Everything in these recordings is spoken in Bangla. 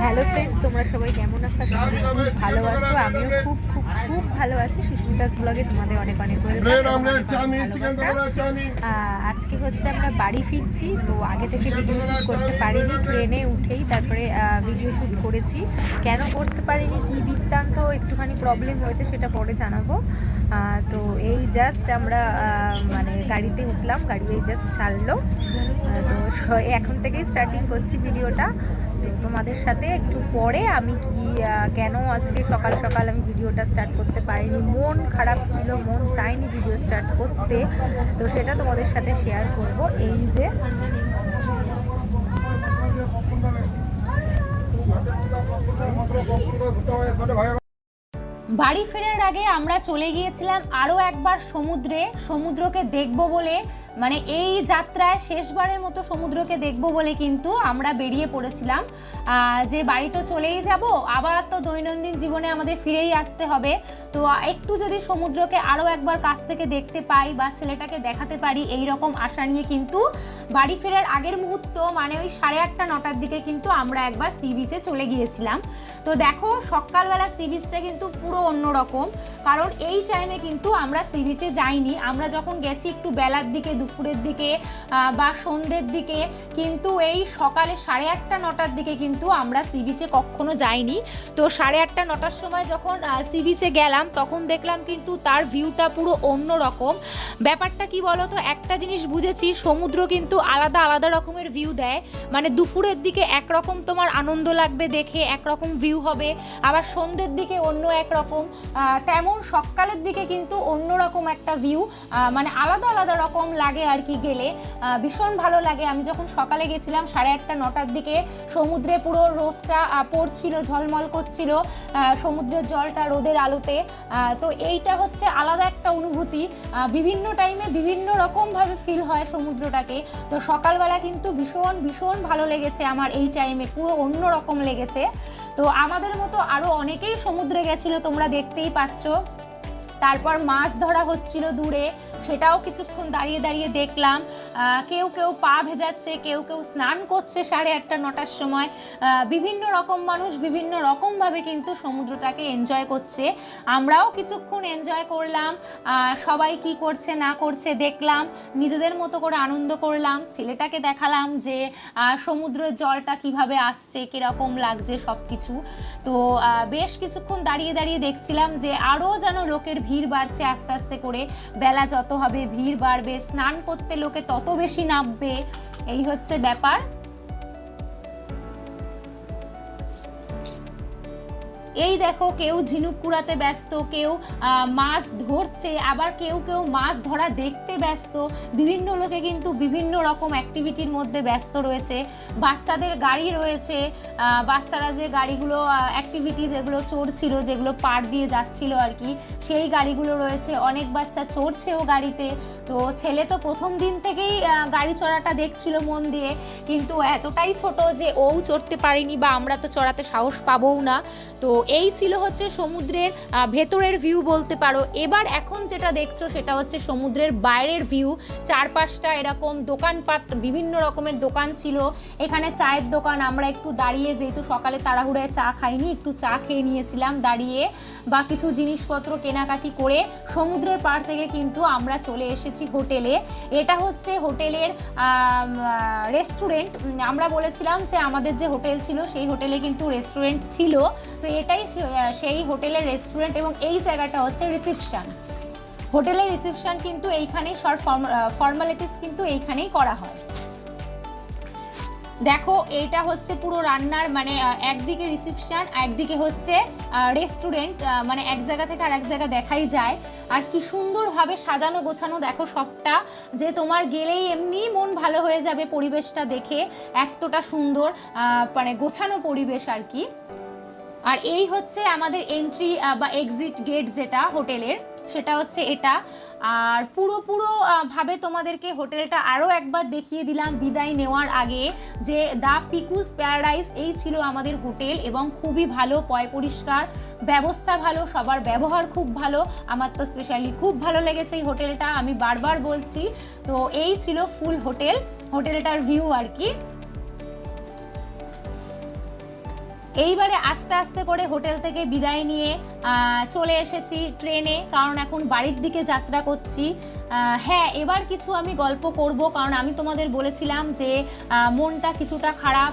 হ্যালো ফ্রেন্ডস, তোমরা সবাই কেমন আছো? আশা করি খুব ভালো আছো। আমিও খুব খুব খুব ভালো আছি। সুস্মিতাস ব্লগে তোমাদের অনেক অনেক আজকে হচ্ছে আমরা বাড়ি ফিরছি, তো আগে থেকে ভিডিও শ্যুট করতে পারিনি। ট্রেনে উঠেই তারপরে ভিডিও শ্যুট করেছি। কেন করতে পারিনি, কী বৃত্তান্ত, একটুখানি প্রবলেম হয়েছে সেটা পরে জানাবো। তো এই জাস্ট আমরা মানে গাড়িতে উঠলাম, গাড়ি এই জাস্ট ছাড়লো। তো এখন থেকেই স্টার্টিং করছি ভিডিওটা। তো তোমাদের সাথে একটু পরে আমি কেন আজকে সকাল সকাল আমি ভিডিওটা স্টার্ট করতে পারিনি, মন খারাপ ছিল, মন চাইনি ভিডিও স্টার্ট করতে, তো সেটা তোমাদের সাথে শেয়ার করব। এই যে বাড়ি ফেরার আগে আমরা চলে গিয়েছিলাম আরও একবার সমুদ্রকে দেখব বলে, মানে এই যাত্রায় শেষবারের মতো সমুদ্রকে দেখব বলে কিন্তু আমরা বেরিয়ে পড়েছিলাম। যে বাড়ি তো চলেই যাব, আবার তো দৈনন্দিন জীবনে আমাদের ফিরেই আসতে হবে, তো একটু যদি সমুদ্রকে আরও একবার কাছ থেকে দেখতে পাই বা ছেলেটাকে দেখাতে পারি, এই রকম আশা নিয়ে কিন্তু বাড়ি ফেরার আগের মুহূর্ত মানে ওই 8:30 9টার দিকে কিন্তু আমরা একবার সি বিচে চলে গিয়েছিলাম। তো দেখো সকালবেলা সি বিচটা কিন্তু পুরো অন্যরকম, কারণ এই টাইমে কিন্তু আমরা সি বিচে যাইনি। আমরা যখন গেছি একটু বেলার দিকে, দুপুরের দিকে বা সন্ধ্যের দিকে, কিন্তু এই সকালে 8:30 9টার দিকে কিন্তু আমরা সি বিচে কখনো যাইনি। তো 8:30 9টার সময় যখন সি বিচে গেলাম তখন দেখলাম কিন্তু তার ভিউটা পুরো অন্য রকম। ব্যাপারটা কি বলো তো, একটা জিনিস বুঝেছি, সমুদ্র কিন্তু আলাদা আলাদা রকমের ভিউ দেয়। মানে দুপুরের দিকে একরকম তোমার আনন্দ লাগবে দেখে, একরকম ভিউ হবে, আবার সন্ধ্যের দিকে অন্য একরকম, তেমন সকালের দিকে কিন্তু অন্যরকম একটা ভিউ, মানে আলাদা আলাদা রকম লাগে আর কি গেলে। ভীষণ ভালো লাগে। আমি যখন সকালে গেছিলাম 8:30 9টার দিকে, সমুদ্রে পুরো রোদটা পড়ছিল, ঝলমল করছিল সমুদ্রের জলটা রোদের আলোতে। তো এইটা হচ্ছে আলাদা একটা অনুভূতি। বিভিন্ন টাইমে বিভিন্ন রকমভাবে ফিল হয় সমুদ্রটাকে। তো সকালবেলা কিন্তু ভীষণ ভীষণ ভালো লেগেছে আমার, এই টাইমে পুরো অন্য রকম লেগেছে। তো আমাদের মতো আরও অনেকেই সমুদ্রে গেছিলো, তোমরা দেখতেই পাচ্ছ। তারপর মাছ ধরা হচ্ছিল দূরে, সেটাও কিছুক্ষণ দাঁড়িয়ে দাঁড়িয়ে দেখলাম। কেউ কেউ পা ভেজাচ্ছে, কেউ কেউ স্নান করছে 8:30 9টার সময়। বিভিন্ন রকম মানুষ বিভিন্ন রকমভাবে কিন্তু সমুদ্রটাকে এনজয় করছে। আমরাও কিছুক্ষণ এনজয় করলাম, সবাই কি করছে না করছে দেখলাম, নিজেদের মতো করে আনন্দ করলাম। ছেলেটাকে দেখালাম যে সমুদ্রের জলটা কিভাবে আসছে, কীরকম লাগছে সব কিছু। তো বেশ কিছুক্ষণ দাঁড়িয়ে দাঁড়িয়ে দেখছিলাম যে আরও যেন লোকের ভিড় বাড়ছে আস্তে আস্তে করে। বেলা যত হবে ভিড় বাড়বে, স্নান করতে লোকে তত বেশি নামবে, এই হচ্ছে ব্যাপার। এই দেখো কেউ ঝিনুক কুড়াতে ব্যস্ত, কেউ মাছ ধরছে, আবার কেউ কেউ মাছ ধরা দেখতে ব্যস্ত। বিভিন্ন লোকে কিন্তু বিভিন্ন রকম অ্যাক্টিভিটির মধ্যে ব্যস্ত রয়েছে। বাচ্চাদের গাড়ি রয়েছে, বাচ্চারা যে গাড়িগুলো অ্যাক্টিভিটি যেগুলো চড়ছিল, যেগুলো পার দিয়ে যাচ্ছিল আর কি, সেই গাড়িগুলো রয়েছে। অনেক বাচ্চা চড়ছেও গাড়িতে। তো ছেলে তো প্রথম দিন থেকেই গাড়ি চড়াটা দেখছিল মন দিয়ে, কিন্তু এতটাই ছোট যে ও চড়তে পারেনি, বা আমরা তো চড়াতে সাহস পাবোও না। তো এই ছিল হচ্ছে সমুদ্রের ভেতরের ভিউ বলতে পারো। এবার এখন যেটা দেখছো সেটা হচ্ছে সমুদ্রের বাইরের ভিউ। চারপাশটা এরকম দোকানপাট, বিভিন্ন রকমের দোকান ছিল। এখানে চায়ের দোকান, আমরা একটু দাঁড়িয়ে, যেহেতু সকালে তাড়াহুড়ায় চা খাইনি, একটু চা খেয়ে নিয়েছিলাম দাঁড়িয়ে, বা কিছু জিনিসপত্র কেনাকাটি করে সমুদ্রের পাড় থেকে কিন্তু আমরা চলে এসেছি হোটেলে। এটা হচ্ছে হোটেলের রেস্টুরেন্ট। আমরা বলেছিলাম যে আমাদের যে হোটেল ছিল সেই হোটেলে কিন্তু রেস্টুরেন্ট ছিল, তো এটাই সেই হোটেলের রেস্টুরেন্ট। এবং এই জায়গাটা হচ্ছে রিসেপশন। হোটেলের রিসেপশন কিন্তু এইখানেই, সব ফর্মালিটিস কিন্তু এইখানেই করা হয়। দেখো এইটা হচ্ছে পুরো রান্নার, মানে একদিকে রিসেপশন, একদিকে হচ্ছে রেস্টুরেন্ট, মানে এক জায়গা থেকে আর এক জায়গা দেখাই যায়। আর কি সুন্দরভাবে সাজানো গোছানো দেখো সবটা, যে তোমার গেলেই এমনি মন ভালো হয়ে যাবে পরিবেশটা দেখে, এতটা সুন্দর মানে গোছানো পরিবেশ আর কি। আর এই হচ্ছে আমাদের এন্ট্রি বা এক্সিট গেট যেটা হোটেলের, সেটা হচ্ছে এটা। আর পুরো ভাবে তোমাদেরকে হোটেলটা আরও একবার দেখিয়ে দিলাম বিদায় নেওয়ার আগে, যে দ্য পিকুস প্যারাডাইস এই ছিল আমাদের হোটেল, এবং খুবই ভালো, পয় পরিষ্কার, ব্যবস্থা ভালো, সবার ব্যবহার খুব ভালো। আমার তো স্পেশালি খুব ভালো লেগেছে এই হোটেলটা, আমি বারবার বলছি। তো এই ছিল ফুল হোটেলটার ভিউ আর কি। এইবারে আস্তে আস্তে করে হোটেল থেকে বিদায় নিয়ে চলে এসেছি ট্রেনে, কারণ এখন বাড়ির দিকে যাত্রা করছি। হ্যাঁ, এবার কিছু আমি গল্প করব, কারণ আমি তোমাদের বলেছিলাম যে মনটা কিছুটা খারাপ।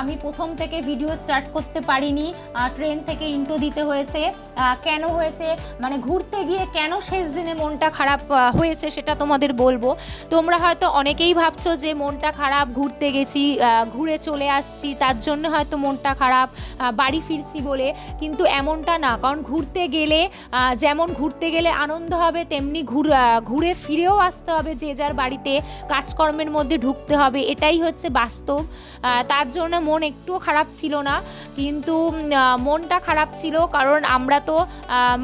আমি প্রথম থেকে ভিডিও স্টার্ট করতে পারিনি, ট্রেন থেকে ইন্ট্রো দিতে হয়েছে। কেন হয়েছে মানে ঘুরতে গিয়ে কেন শেষ দিনে মনটা খারাপ হয়েছে সেটা তোমাদের বলবো। তোমরা হয়তো অনেকেই ভাবছো যে মনটা খারাপ, ঘুরতে গেছি, ঘুরে চলে আসছি, তার জন্য হয়তো মনটা খারাপ, বাড়ি ফিরছি বলে, কিন্তু এমনটা না। কারণ ঘুরতে গেলে যেমন ঘুরতে গেলে আনন্দ হবে, তেমনি ঘুরে ফিরেও আসতে হবে, যে যার বাড়িতে কাজকর্মের মধ্যে ঢুকতে হবে, এটাই হচ্ছে বাস্তব। তার জন্য মন একটুও খারাপ ছিল না, কিন্তু মনটা খারাপ ছিল কারণ আমরা তো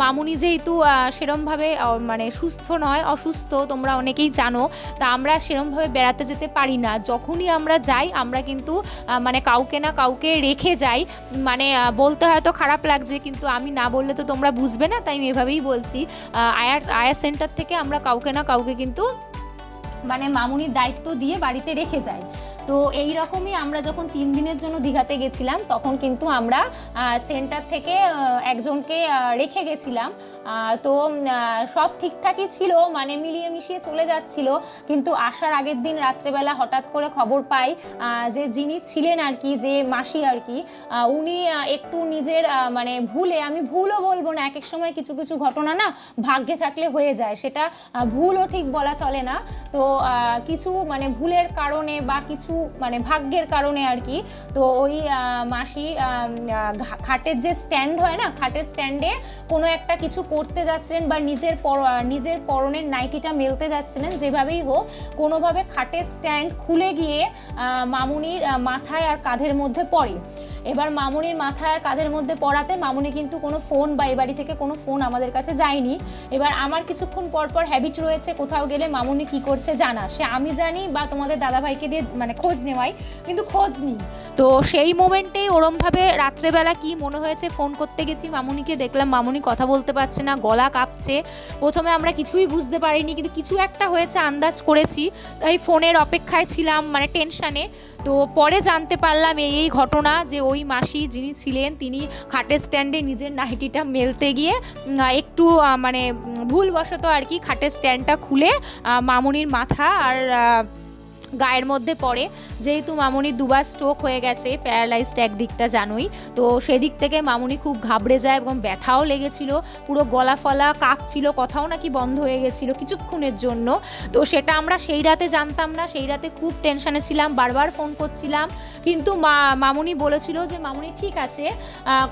মামুনি যেহেতু সেরমভাবে মানে সুস্থ নয়, অসুস্থ, তোমরা অনেকেই জানো, তা আমরা সেরমভাবে বেড়াতে যেতে পারি না। যখনই আমরা যাই আমরা কিন্তু মানে কাউকে না কাউকে রেখে যাই। মানে বলতে হয়তো খারাপ লাগছে, কিন্তু আমি না বললে তো তোমরা বুঝবে না, তাই আমি এভাবেই বলছি। আয়া সেন্টার থেকে আমরা কাউকে না কাউকে কিন্তু মানে মামুনির দায়িত্ব দিয়ে বাড়িতে রেখে যাই। তো এই রকমই আমরা যখন 3 দিনের জন্য দীঘাতে গেছিলাম, তখন কিন্তু আমরা সেন্টার থেকে একজনকে রেখে গেছিলাম। তো সব ঠিকঠাকই ছিল, মানে মিলিয়ে মিশিয়ে চলে যাচ্ছিল। কিন্তু আসার আগের দিন রাত্রেবেলা হঠাৎ করে খবর পাই যে যিনি ছিলেন আর কি, যে মাসি আর কি, উনি একটু নিজের মানে ভুলে, আমি ভুলও বলবো না, এক এক সময় কিছু কিছু ঘটনা না ভাগ্যে থাকলে হয়ে যায়, সেটা ভুলও ঠিক বলা চলে না। তো কিছু মানে ভুলের কারণে বা কিছু মানে ভাগ্যের কারণে আর কি, তো ওই মাসি খাটের যে স্ট্যান্ড হয় না, খাটের স্ট্যান্ডে কোনো একটা কিছু করতে যাচ্ছিলেন বা নিজের পরনের নাইটিটা মেলতে যাচ্ছিলেন, যেভাবেই হোক কোনোভাবে খাটের স্ট্যান্ড খুলে গিয়ে মামুনির মাথায় আর কাঁধের মধ্যে পড়ে। এবার মামুনির মাথায় আর কাঁধের মধ্যে পড়াতে মামুনি কিন্তু কোনো ফোন বা এই বাড়ি থেকে কোনো ফোন আমাদের কাছে যায়নি। এবার আমার কিছুক্ষণ পর পর হ্যাবিট রয়েছে কোথাও গেলে মামুনি কি করছে জানা, সে আমি জানি বা তোমাদের দাদাভাইকে দিয়ে মানে খোঁজ নেওয়াই, কিন্তু খোঁজ নিই। তো সেই মোমেন্টেই ওরমভাবে রাত্রেবেলা কি মনে হয়েছে, ফোন করতে গেছি মামুনিকে, দেখলাম মামুনি কথা বলতে পারছে না, গলা কাঁপছে। প্রথমে আমরা কিছুই বুঝতে পারিনি, কিন্তু কিছু একটা হয়েছে আন্দাজ করেছি, তাই ফোনের অপেক্ষায় ছিলাম মানে টেনশানে। তো পরে জানতে পারলাম এই ঘটনা, যে ওই মাসি যিনি ছিলেন তিনি খাটের স্ট্যান্ডে নিজের নাইটিটা মেলতে গিয়ে একটু মানে ভুলবশত আর কি খাটের স্ট্যান্ডটা খুলে মামুনির মাথা আর গায়ের মধ্যে পড়ে। যেহেতু মামুনির দুবার স্ট্রোক হয়ে গেছে, প্যারালাইজড একদিকটা জানোই, তো সেদিক থেকে মামুনি খুব ঘাবড়ে যায় এবং ব্যথাও লেগেছিল, পুরো গলা ফলা কাঁপছিল, কথাও নাকি বন্ধ হয়ে গেছিলো কিছুক্ষণের জন্য। তো সেটা আমরা সেই রাতে জানতাম না, সেই রাতে খুব টেনশানে ছিলাম, বারবার ফোন করছিলাম, কিন্তু মামুনি বলেছিল যে মামুনি ঠিক আছে,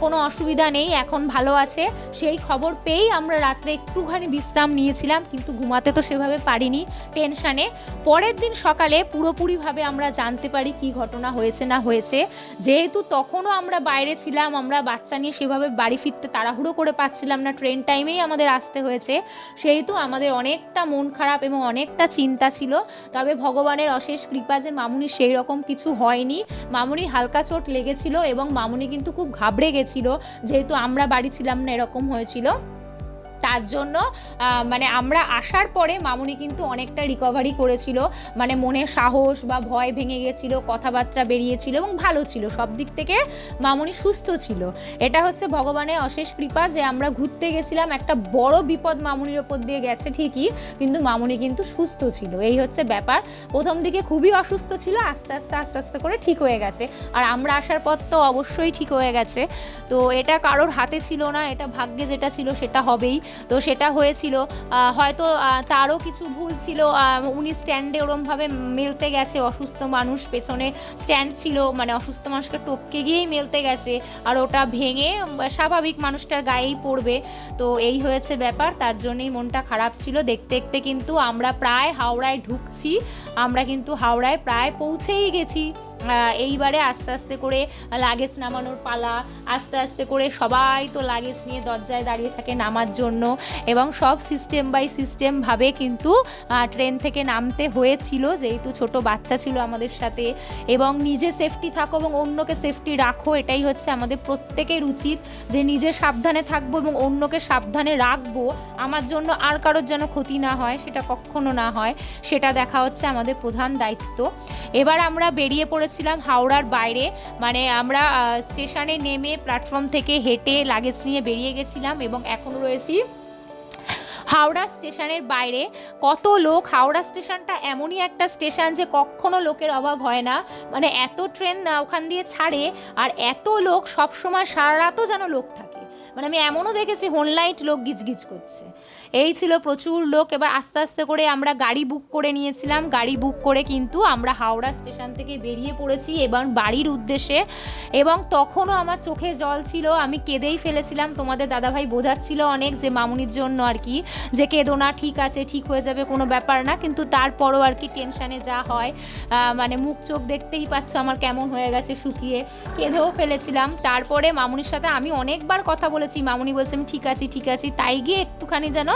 কোনো অসুবিধা নেই, এখন ভালো আছে। সেই খবর পেয়েই আমরা রাত্রে একটুখানি বিশ্রাম নিয়েছিলাম, কিন্তু ঘুমাতে তো সেভাবে পারিনি টেনশানে। পরের দিন সকালে পুরোপুরিভাবে আমরা জানতে পারি কি ঘটনা হয়েছে না হয়েছে। যেহেতু তখনও আমরা বাইরে ছিলাম, আমরা বাচ্চা নিয়ে সেভাবে বাড়ি ফিরতে তাড়াহুড়ো করে পাচ্ছিলাম না, ট্রেন টাইমেই আমাদের আসতে হয়েছে, সেহেতু আমাদের অনেকটা মন খারাপ এবং অনেকটা চিন্তা ছিল। তবে ভগবানের অশেষ কৃপা যে মামুনি সেই রকম কিছু হয়নি, মামুনি হালকা চোট লেগেছিল এবং মামুনি কিন্তু খুব ঘাবড়ে গেছিল, যেহেতু আমরা বাড়ি ছিলাম না, এরকম হয়েছিল। তার জন্য মানে আমরা আসার পরে মামুনি কিন্তু অনেকটা রিকভারি করেছিল, মানে মনে সাহস বা ভয় ভেঙে গেছিলো, কথাবার্তা বেরিয়েছিল এবং ভালো ছিল, সব দিক থেকে মামুনি সুস্থ ছিল। এটা হচ্ছে ভগবানের অশেষ কৃপা যে আমরা ঘুরতে গেছিলাম, একটা বড় বিপদ মামুনির ওপর দিয়ে গেছে ঠিকই, কিন্তু মামুনি কিন্তু সুস্থ ছিল, এই হচ্ছে ব্যাপার। প্রথম দিকে খুবই অসুস্থ ছিল, আস্তে আস্তে করে ঠিক হয়ে গেছে, আর আমরা আসার পর তো অবশ্যই ঠিক হয়ে গেছে। তো এটা কারোর হাতে ছিল না, এটা ভাগ্যে যেটা ছিল সেটা হবেই। তো সেটা হয়েছিল, হয়তো তারও কিছু ভুল ছিল, উনি স্ট্যান্ডে ওরমভাবে মেলতে গেছে, অসুস্থ মানুষ পেছনে স্ট্যান্ড ছিল, মানে অসুস্থ মানুষকে টপকে গিয়েই মেলতে গেছে, আর ওটা ভেঙে স্বাভাবিক মানুষটার গায়েই পড়বে। তো এই হয়েছে ব্যাপার, তার জন্যই মনটা খারাপ ছিল। দেখতে দেখতে কিন্তু আমরা প্রায় হাওড়ায় ঢুকছি, আমরা কিন্তু হাওড়ায় প্রায় পৌঁছেই গেছি। এইবারে আস্তে আস্তে করে লাগেজ নামানোর পালা, আস্তে আস্তে করে সবাই তো লাগেজ নিয়ে দরজায় দাঁড়িয়ে থাকে নামার জন্য, এবং সব সিস্টেম বাই সিস্টেমভাবে কিন্তু ট্রেন থেকে নামতে হয়েছিল, যেহেতু ছোট বাচ্চা ছিল আমাদের সাথে। এবং নিজে সেফটি থাকো এবং অন্যকে সেফটি রাখো, এটাই হচ্ছে আমাদের প্রত্যেকের উচিত, যে নিজে সাবধানে থাকবো এবং অন্যকে সাবধানে রাখবো, আমার জন্য আর কারোর যেন ক্ষতি না হয়, সেটা কখনো না হয়, সেটা দেখা হচ্ছে আমাদের প্রধান দায়িত্ব। এবার আমরা বেরিয়ে পড়েছি পড়েছিলাম হাওড়ার বাইরে, মানে আমরা স্টেশনে নেমে প্ল্যাটফর্ম থেকে হেঁটে লাগেজ নিয়ে বেরিয়ে গেছিলাম এবং এখনও রয়েছি হাওড়া স্টেশনের বাইরে। কত লোক! হাওড়া স্টেশনটা এমনই একটা স্টেশন যে কখনো লোকের অভাব হয় না, মানে এত ট্রেন ওখান দিয়ে ছাড়ে আর এত লোক, সবসময় সারা রাতও যেন লোক থাকে। মানে আমি এমনও দেখেছি হোনলাইট লোক গিজগিজ করছে, এই ছিল প্রচুর লোক। এবার আস্তে আস্তে করে আমরা গাড়ি বুক করে নিয়েছিলাম, গাড়ি বুক করে কিন্তু আমরা হাওড়া স্টেশন থেকে বেরিয়ে পড়েছি এবং বাড়ির উদ্দেশ্যে। এবং তখনও আমার চোখে জল ছিল, আমি কেঁদেই ফেলেছিলাম। তোমাদের দাদাভাই বোঝাচ্ছিল অনেক যে মামুনির জন্য আর কি, যে কেঁদো না, ঠিক আছে, ঠিক হয়ে যাবে, কোনো ব্যাপার না। কিন্তু তারপরও আর কি টেনশানে যা হয়, মানে মুখ চোখ দেখতেই পাচ্ছ আমার কেমন হয়ে গেছে শুকিয়ে, কেঁদেও ফেলেছিলাম। তারপরে মামুনির সাথে আমি অনেকবার কথা বলেছি, মামুনি বলছে আমি ঠিক আছি ঠিক আছি, তাই গিয়ে একটুখানি যেন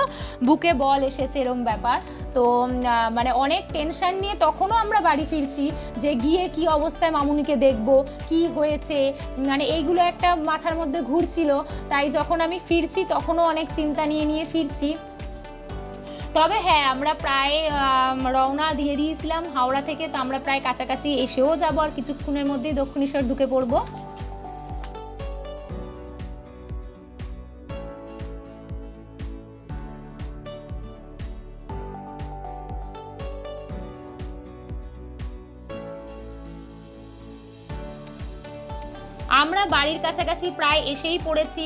বুকে বল এসেছে এরম ব্যাপার। তো মানে অনেক টেনশন নিয়ে তখনও আমরা বাড়ি ফিরছি, যে গিয়ে কি অবস্থায় মামুনিকে দেখবো, কি হয়েছে, মানে এইগুলো একটা মাথার মধ্যে ঘুরছিল। তাই যখন আমি ফিরছি তখনও অনেক চিন্তা নিয়ে নিয়ে ফিরছি। তবে হ্যাঁ, আমরা প্রায় রওনা দিয়ে দিয়েছিলাম হাওড়া থেকে, তো আমরা প্রায় কাছাকাছি এসেও যাবো, আর কিছুক্ষণের মধ্যেই দক্ষিণেশ্বর ঢুকে পড়বো। আমরা বাড়ির কাছাকাছি প্রায় এসেই পড়েছি।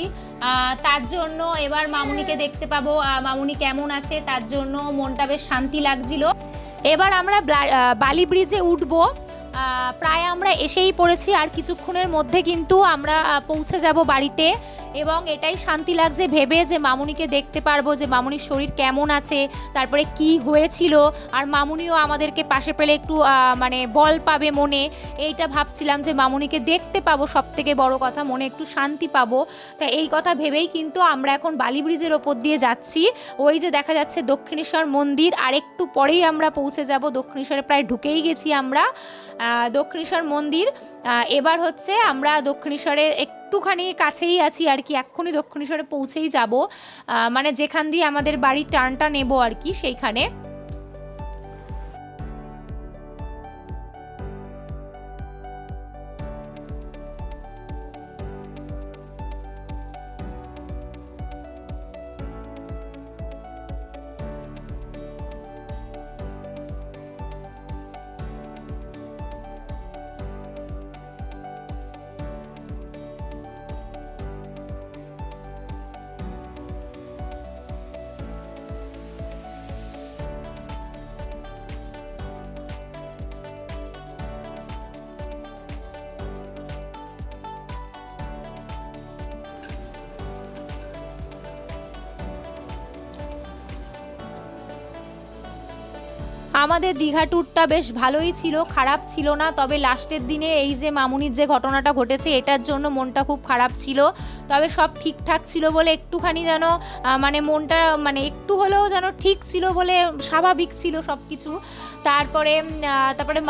তার জন্য এবার মামুনিকে দেখতে পাবো, মামুনি কেমন আছে, তার জন্য মনটা বেশ শান্তি লাগছিল। এবার আমরা বালি ব্রিজে উঠবো, প্রায় আমরা এসেই পড়েছি, আর কিছুক্ষণের মধ্যে কিন্তু আমরা পৌঁছে যাব বাড়িতে। এবং এটাই শান্তি লাগছে ভেবে যে মামুনিকে দেখতে পারবো, যে মামুনির শরীর কেমন আছে, তারপরে কি হয়েছিল, আর মামুনিও আমাদেরকে পাশে পেলে একটু মানে বল পাবে মনে, এইটা ভাবছিলাম যে মামুনিকে দেখতে পাবো, সব থেকে বড় কথা মনে একটু শান্তি পাবো। তা এই কথা ভেবেই কিন্তু আমরা এখন বালি ব্রিজের ওপর দিয়ে যাচ্ছি। ওই যে দেখা যাচ্ছে দক্ষিণেশ্বর মন্দির, আর একটু পরেই আমরা পৌঁছে যাব দক্ষিণেশ্বরে, প্রায় ঢুকেই গেছি আমরা দক্ষিণেশ্বর মন্দির। এবার হচ্ছে আমরা দক্ষিণেশ্বরের একটুখানি কাছেই আছি আর কি, এক্ষুনি দক্ষিণেশ্বরে পৌঁছেই যাব, মানে যেখান দিয়ে আমাদের বাড়ির টার্নটা নেব আর কি সেইখানে। আমাদের দীঘা ট্যুরটা বেশ ভালোই ছিল, খারাপ ছিল না। তবে লাস্টের দিনে এই যে মামুনির যে ঘটনাটা ঘটেছে, এটার জন্য মনটা খুব খারাপ ছিল। তবে সব ঠিকঠাক ছিল বলে একটুখানি যেন মানে মনটা মানে একটু হলেও যেন ঠিক ছিল বলে, স্বাভাবিক ছিল সব কিছু। তারপরে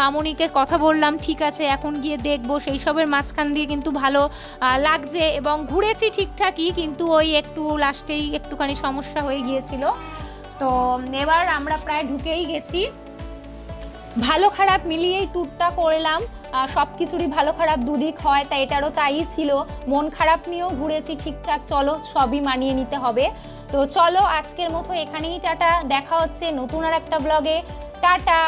মামুনিকে কথা বললাম, ঠিক আছে এখন গিয়ে দেখবো, সেই সবের মাঝখান দিয়ে কিন্তু ভালো লাগছে এবং ঘুরেছি ঠিকঠাকই, কিন্তু ওই একটু লাস্টেই একটুখানি সমস্যা হয়ে গিয়েছিল। তো এবার আমরা প্রায় ঢুকেই গেছি, ভালো খারাপ মিলিয়েই ট্যুরটা করলাম। সব কিছুরই ভালো খারাপ দুদিক হয়, তাই এটারও তাই ছিল। মন খারাপ নিয়েও ঘুরেছি ঠিকঠাক, চলো সবই মানিয়ে নিতে হবে। তো চলো আজকের মতো এখানেই টাটা, দেখা হচ্ছে নতুন আর একটা ব্লগে, টাটা।